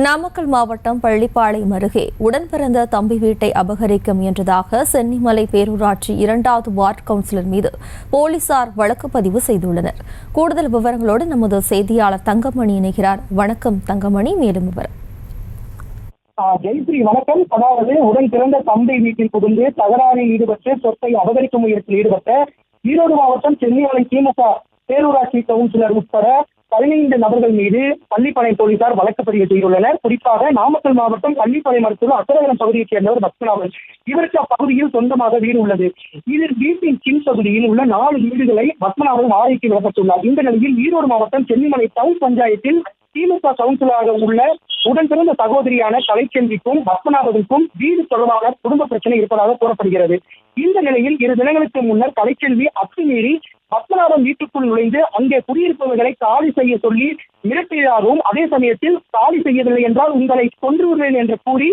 நாமக்கல் மாவட்டம் பள்ளிப்பாளையம் அருகே உடன் பிறந்த தம்பி வீட்டை அபகரிக்க முயன்றதாக சென்னிமலை பேரூராட்சி 2வது வார்டு கவுன்சிலர் மீது போலீசார் வழக்கு பதிவு செய்துள்ளனர். கூடுதல் விவரங்களோடு நமது செய்தியாளர் தங்கமணி இணைகிறார். வணக்கம் தங்கமணி, மேலும் விவரம். ஜெயஸ்ரீ வணக்கம். அதாவது உடன் பிறந்த தம்பி வீட்டில் புகுந்து தகராறில் ஈடுபட்டு சொத்தை அபகரிக்கும் முயற்சியில் ஈடுபட்ட ஈரோடு மாவட்டம் சென்னிமலை திமுக பேரூராட்சி கவுன்சிலர் உட்பட 15 நபர்கள் மீது பள்ளிப்பாளையம் போலீசார் வழக்கு பதிவு செய்துள்ளனர். குறிப்பாக நாமக்கல் மாவட்டம் பள்ளிப்பாளையம் அடுத்துள்ள அக்கரகரம் பகுதியைச் சேர்ந்தவர் பத்மநாபன். இவருக்கு அப்பகுதியில் சொந்தமாக வீடு உள்ளது. இதில் வீட்டின் கீழ் பகுதியில் உள்ள 4 வீடுகளை பத்மநாபன் வாடகைக்கு விடப்பட்டுள்ளார். இந்த நிலையில் ஈரோடு மாவட்டம் சென்னிமலை டவுன் பஞ்சாயத்தில் திமுக கவுன்சிலராக உள்ள உடன் பிறந்த சகோதரியான கலைச்செல்விக்கும் பத்மநாபனுக்கும் வீடு தொடர்பாக குடும்ப பிரச்சனை இருப்பதாக கூறப்படுகிறது. இந்த நிலையில் 2 தினங்களுக்கு முன்னர் கலைச்செல்வி அத்துமீறி பத்மநாபன் வீட்டுக்குள் நுழைந்து அங்கே குடியிருப்பவர்களை காலி செய்ய சொல்லி மிரட்டியதாகவும், அதே சமயத்தில் காலி செய்யவில்லை என்றால் உங்களை கொன்று விடுவேன் என்று கூறி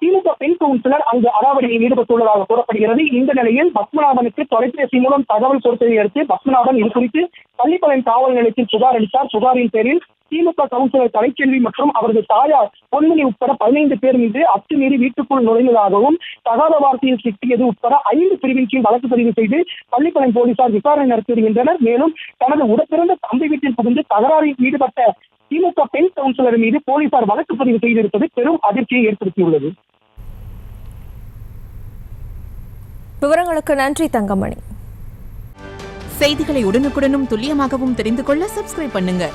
திமுக பெண் கவுன்சிலர் அங்கு அடாவடியில் ஈடுபட்டுள்ளதாக கூறப்படுகிறது. இந்த நிலையில் பத்மநாபனுக்கு தொலைபேசி மூலம் தகவல் கொடுத்ததை அடுத்து பத்மநாபன் இது குறித்து பள்ளிப்பாளையம் காவல் நிலையத்தில் புகார் அளித்தார். புகாரின் பேரில் திமுக கவுன்சிலர் கலைச்செல்வி மற்றும் அவரது தாயார் பொன்மணி உட்பட 15 பேர் மீது அத்துமீறி வீட்டுக்குள் நுழைந்ததாகவும், தகாத வார்த்தையில் சிக்கியது உட்பட 5 பிரிவின் கீழ் வழக்கு பதிவு செய்து பள்ளிப்பாளையம் போலீசார் விசாரணை நடத்தி வருகின்றனர். மேலும் தனது உடன்பிறந்த தம்பி வீட்டில் புகுந்து தகராறில் ஈடுபட்ட திமுக பெண் கவுன்சிலர் மீது போலீசார் வழக்கு பதிவு செய்திருப்பது பெரும் அதிர்ச்சியை ஏற்படுத்தியுள்ளது. விவரங்களுக்கு நன்றி தங்கமணி. செய்திகளை உடனுக்குடனும் துல்லியமாகவும் தெரிந்து கொள்ள சப்ஸ்கிரைப் பண்ணுங்க.